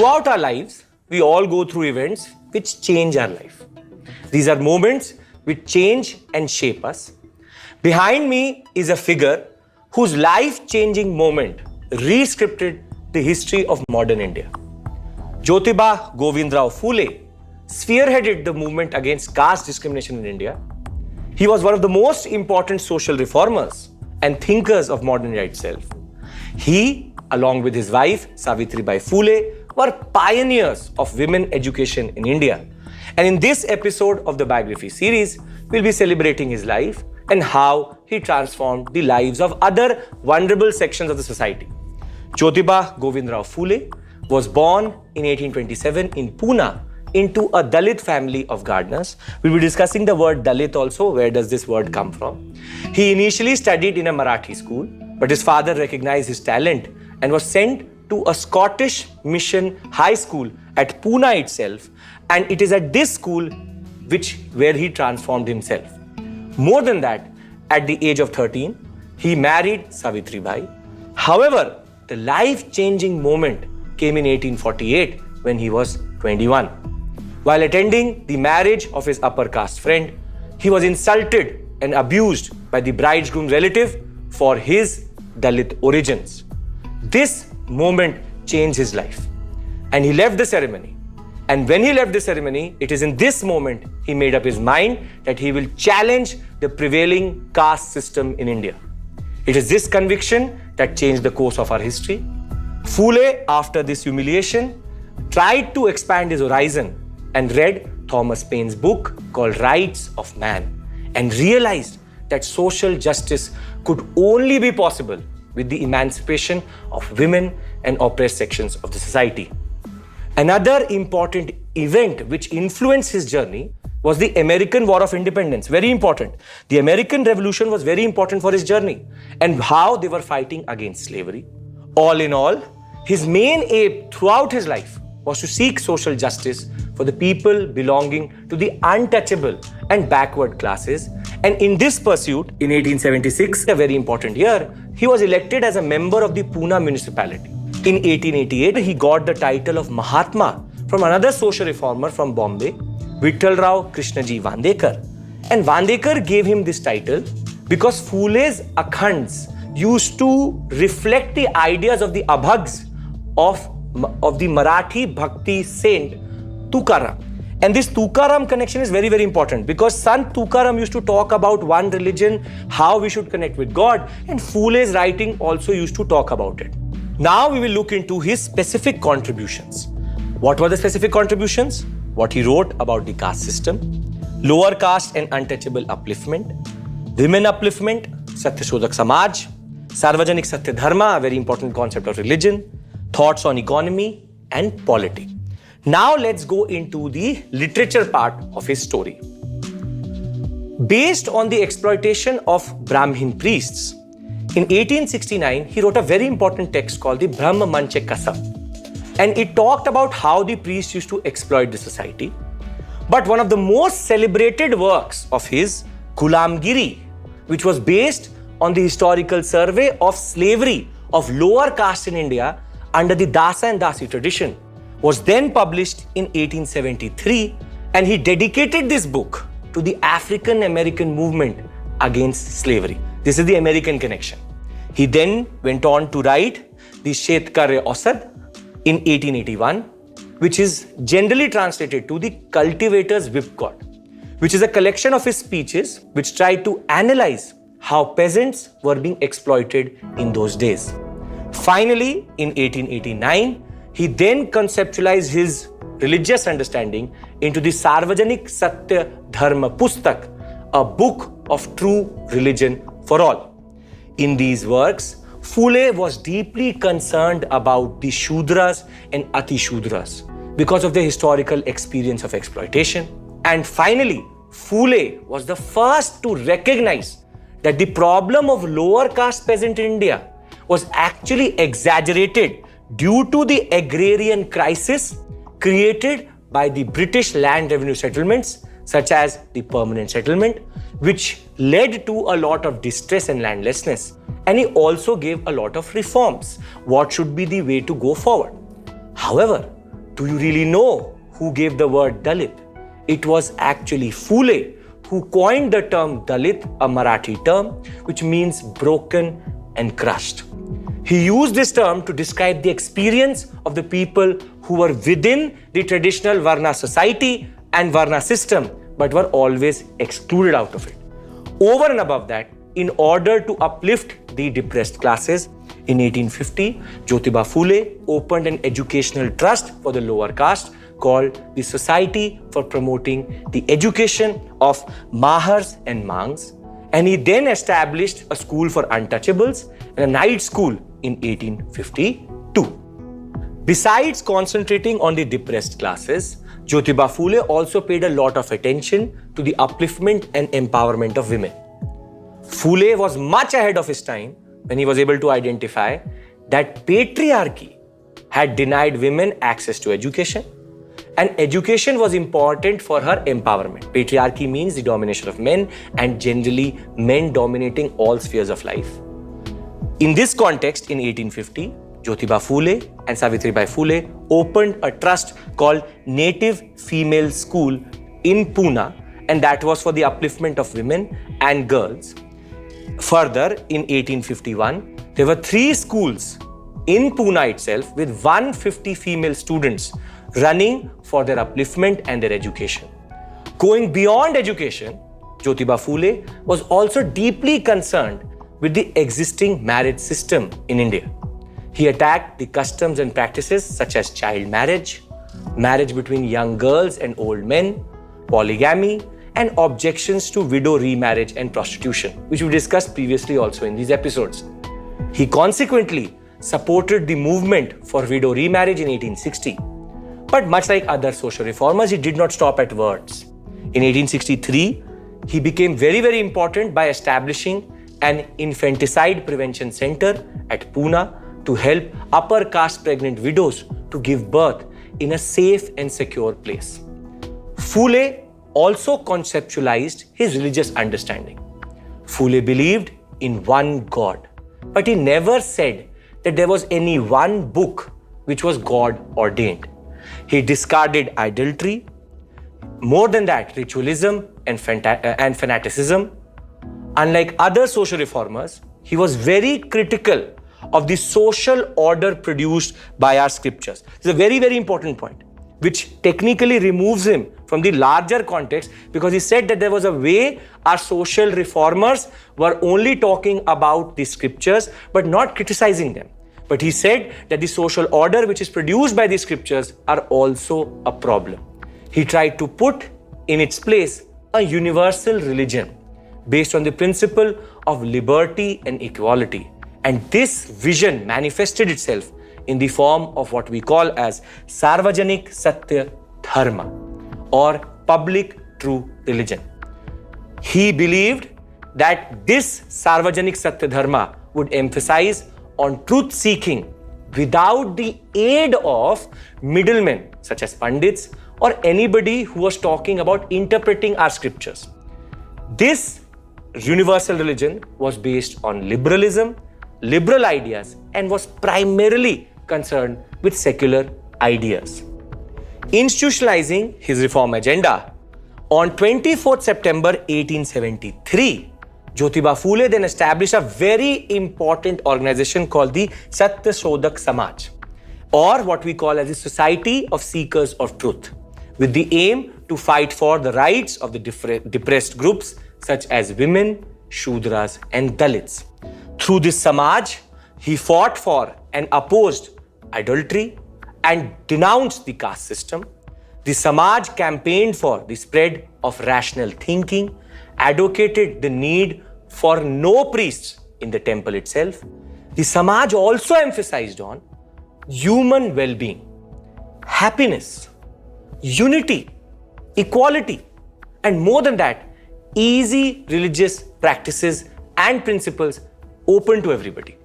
Throughout our lives, we all go through events which change our life. These are moments which change and shape us. Behind me is a figure whose life-changing moment re-scripted the history of modern India. Jyotibha Phule spearheaded the movement against caste discrimination in India. He was one of the most important social reformers and thinkers of modern India itself. He, along with his wife Jyotibha Phule, were pioneers of women education in India. And in this episode of the biography series, we'll be celebrating his life and how he transformed the lives of other vulnerable sections of the society. Jyotibha Phule was born in 1827 in Pune into a Dalit family of gardeners. We'll be discussing the word Dalit also. Where does this word come from? He initially studied in a Marathi school, but his father recognized his talent and was sent to a Scottish mission high school at Pune itself. And it is at this school where he transformed himself. More than that, at the age of 13, he married Savitribai. However, the life-changing moment came in 1848 when he was 21. While attending the marriage of his upper caste friend, he was insulted and abused by the bridegroom's relative for his Dalit origins. This moment changed his life and he left the ceremony. And when he left the ceremony, it is in this moment he made up his mind that he will challenge the prevailing caste system in India. It is this conviction that changed the course of our history. Phule, after this humiliation, tried to expand his horizon and read Thomas Paine's book called Rights of Man and realized that social justice could only be possible with the emancipation of women and oppressed sections of the society. Another important event which influenced his journey was the American War of Independence. Very important. The American Revolution was very important for his journey and how they were fighting against slavery. All in all, his main aim throughout his life was to seek social justice for the people belonging to the untouchable and backward classes. And in this pursuit, in 1876, a very important year, he was elected as a member of the Pune municipality. In 1888, he got the title of Mahatma from another social reformer from Bombay, Vittalrao Krishnaji Vandekar. And Vandekar gave him this title because Phule's Akhands used to reflect the ideas of the Abhags of the Marathi Bhakti saint Tukaram. And this Tukaram connection is very, very important because Sant Tukaram used to talk about one religion, how we should connect with God, and Phule's writing also used to talk about it. Now we will look into his specific contributions. What were the specific contributions? What he wrote about the caste system, lower caste and untouchable upliftment, women upliftment, Satyashodhak Samaj, Sarvajanik Satya Dharma, a very important concept of religion, thoughts on economy and polity. Now let's go into the literature part of his story. Based on the exploitation of Brahmin priests, in 1869, he wrote a very important text called the Brahma Manche Kasam. And it talked about how the priests used to exploit the society. But one of the most celebrated works of his, Gulamgiri, which was based on the historical survey of slavery of lower caste in India under the Dasa and Dasi tradition, was then published in 1873, and he dedicated this book to the African American movement against slavery. This is the American connection. He then went on to write the Shetkare Osad in 1881, which is generally translated to the Cultivator's Whipcord, which is a collection of his speeches which tried to analyze how peasants were being exploited in those days. Finally, in 1889, he then conceptualized his religious understanding into the Sarvajanik Satya Dharma Pustak, a book of true religion for all. In these works, Phule was deeply concerned about the Shudras and Ati-Shudras because of their historical experience of exploitation. And finally, Phule was the first to recognize that the problem of lower caste peasant in India was actually exaggerated due to the agrarian crisis created by the British land revenue settlements such as the permanent settlement, which led to a lot of distress and landlessness. And he also gave a lot of reforms. What should be the way to go forward? However, do you really know who gave the word Dalit? It was actually Phule who coined the term Dalit, a Marathi term, which means broken and crushed. He used this term to describe the experience of the people who were within the traditional Varna society and Varna system, but were always excluded out of it. Over and above that, in order to uplift the depressed classes, in 1850, Jyotibha Phule opened an educational trust for the lower caste called the Society for Promoting the Education of Mahars and Mangs, and he then established a school for untouchables and a night school in 1852. Besides concentrating on the depressed classes, Jyotibha Phule also paid a lot of attention to the upliftment and empowerment of women. Phule was much ahead of his time when he was able to identify that patriarchy had denied women access to education, and education was important for her empowerment. Patriarchy means the domination of men, and generally men dominating all spheres of life. In this context, in 1850, Jyotibha Phule and Savitribai Phule opened a trust called Native Female School in Pune, and that was for the upliftment of women and girls. Further, in 1851, there were 3 schools in Pune itself with 150 female students running for their upliftment and their education. Going beyond education, Jyotibha Phule was also deeply concerned with the existing marriage system in India. He attacked the customs and practices such as child marriage, marriage between young girls and old men, polygamy, and objections to widow remarriage and prostitution, which we discussed previously also in these episodes. He consequently supported the movement for widow remarriage in 1860. But much like other social reformers, he did not stop at words. In 1863, he became very, very important by establishing an infanticide prevention center at Pune to help upper caste pregnant widows to give birth in a safe and secure place. Phule also conceptualized his religious understanding. Phule believed in one God, but he never said that there was any one book which was God ordained. He discarded idolatry, more than that, ritualism and fanaticism. Unlike other social reformers, he was very critical of the social order produced by our scriptures. This is a very, very important point, which technically removes him from the larger context, because he said that there was a way our social reformers were only talking about the scriptures but not criticizing them. But he said that the social order which is produced by the scriptures are also a problem. He tried to put in its place a universal religion based on the principle of liberty and equality. And this vision manifested itself in the form of what we call as Sarvajanik Satya Dharma, or public true religion. He believed that this Sarvajanik Satya Dharma would emphasize on truth seeking without the aid of middlemen such as Pandits or anybody who was talking about interpreting our scriptures. This universal religion was based on liberalism, liberal ideas, and was primarily concerned with secular ideas. Institutionalizing his reform agenda, on 24th September 1873, Jyotibha Phule then established a very important organization called the Satya Shodhak Samaj, or what we call as the Society of Seekers of Truth, with the aim to fight for the rights of the depressed groups such as women, Shudras, and Dalits. Through this Samaj, he fought for and opposed idolatry and denounced the caste system. The Samaj campaigned for the spread of rational thinking, advocated the need for no priests in the temple itself. The Samaj also emphasized on human well-being, happiness, unity, equality, and more than that, easy religious practices and principles open to everybody.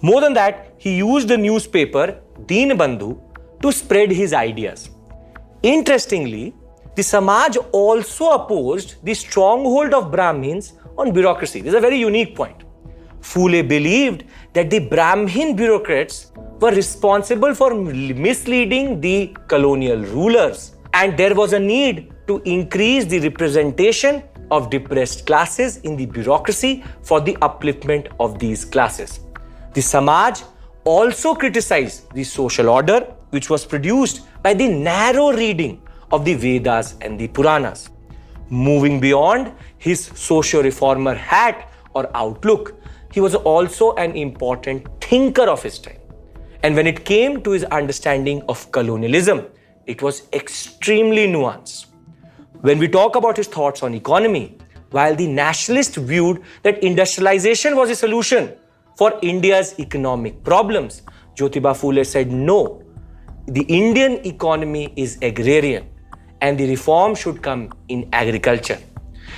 More than that, he used the newspaper Deenbandhu to spread his ideas. Interestingly, the Samaj also opposed the stronghold of Brahmins on bureaucracy. This is a very unique point. Phule believed that the Brahmin bureaucrats were responsible for misleading the colonial rulers, and there was a need to increase the representation of depressed classes in the bureaucracy for the upliftment of these classes. The Samaj also criticized the social order which was produced by the narrow reading of the Vedas and the Puranas. Moving beyond his socio-reformer hat or outlook, he was also an important thinker of his time. And when it came to his understanding of colonialism, it was extremely nuanced. When we talk about his thoughts on economy, while the nationalists viewed that industrialization was a solution for India's economic problems, Jyotibha Phule said no, the Indian economy is agrarian and the reform should come in agriculture.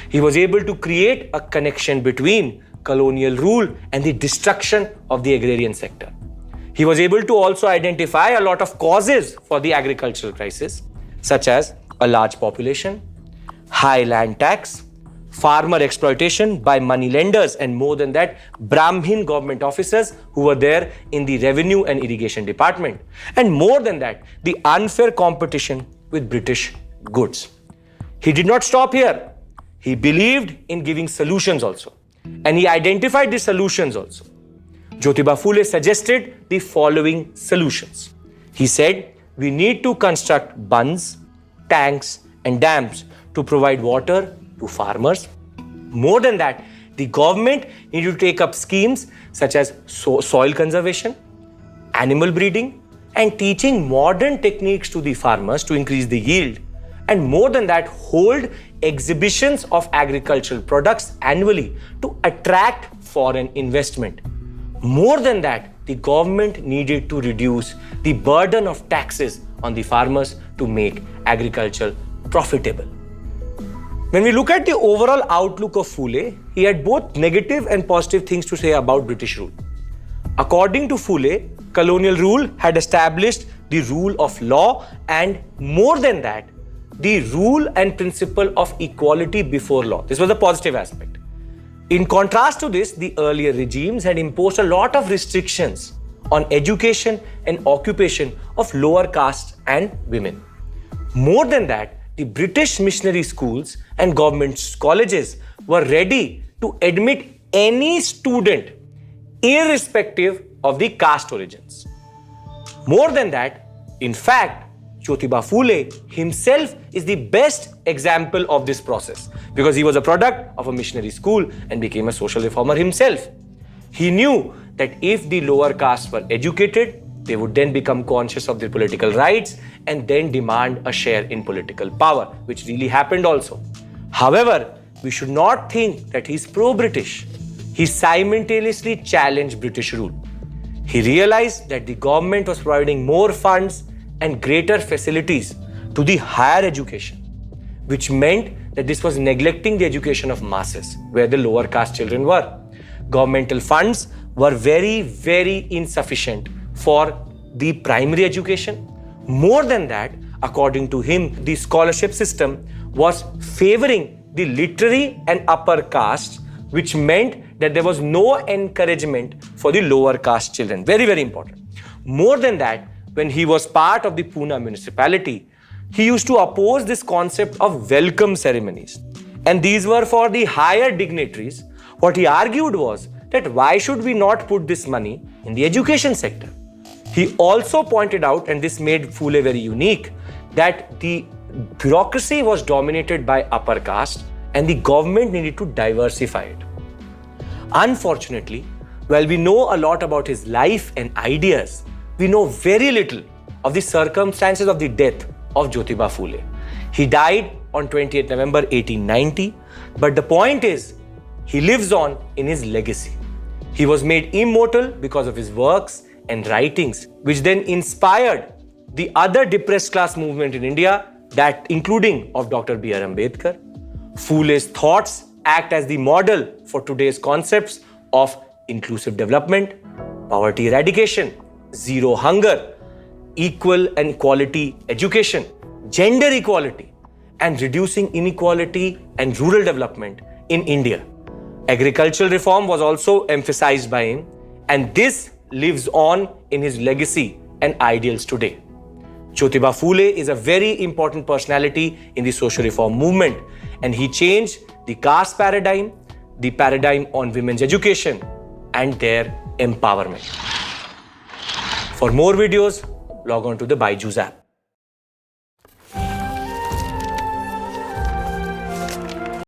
He was able to create a connection between colonial rule and the destruction of the agrarian sector. He was able to also identify a lot of causes for the agricultural crisis, such as a large population, high land tax, farmer exploitation by money lenders, and more than that, Brahmin government officers who were there in the revenue and irrigation department. And more than that, the unfair competition with British goods. He did not stop here. He believed in giving solutions also. And he identified the solutions also. Jyotibha Phule suggested the following solutions. He said, we need to construct bunds, tanks, and dams to provide water to farmers. More than that, the government needed to take up schemes such as soil conservation, animal breeding, and teaching modern techniques to the farmers to increase the yield. And more than that, hold exhibitions of agricultural products annually to attract foreign investment. More than that, the government needed to reduce the burden of taxes on the farmers to make agriculture profitable. When we look at the overall outlook of Phule, he had both negative and positive things to say about British rule. According to Phule, colonial rule had established the rule of law and, more than that, the rule and principle of equality before law. This was a positive aspect. In contrast to this, the earlier regimes had imposed a lot of restrictions on education and occupation of lower caste and women. More than that, the British missionary schools and government colleges were ready to admit any student irrespective of the caste origins. More than that, in fact, Jyotibha Phule himself is the best example of this process because he was a product of a missionary school and became a social reformer himself. He knew that if the lower castes were educated, they would then become conscious of their political rights and then demand a share in political power, which really happened also. However, we should not think that he's pro-British. He simultaneously challenged British rule. He realized that the government was providing more funds and greater facilities to the higher education, which meant that this was neglecting the education of masses, where the lower caste children were. Governmental funds were very, very insufficient for the primary education. More than that, according to him, the scholarship system was favoring the literary and upper caste, which meant that there was no encouragement for the lower caste children. Very, very important. More than that, when he was part of the Pune municipality, he used to oppose this concept of welcome ceremonies. And these were for the higher dignitaries. What he argued was that why should we not put this money in the education sector? He also pointed out, and this made Phule very unique, that the bureaucracy was dominated by upper caste and the government needed to diversify it. Unfortunately, while we know a lot about his life and ideas, we know very little of the circumstances of the death of Jyotibha Phule. He died on 28th November 1890, but the point is, he lives on in his legacy. He was made immortal because of his works and writings, which then inspired the other depressed class movement in India, that including of Dr. B.R. Ambedkar. Phule's thoughts act as the model for today's concepts of inclusive development, poverty eradication, zero hunger, equal and quality education, gender equality, and reducing inequality and rural development in India. Agricultural reform was also emphasized by him, and this lives on in his legacy and ideals today. Jyotibha Phule is a very important personality in the social reform movement, and he changed the caste paradigm, the paradigm on women's education, and their empowerment. For more videos, log on to the Byju's app.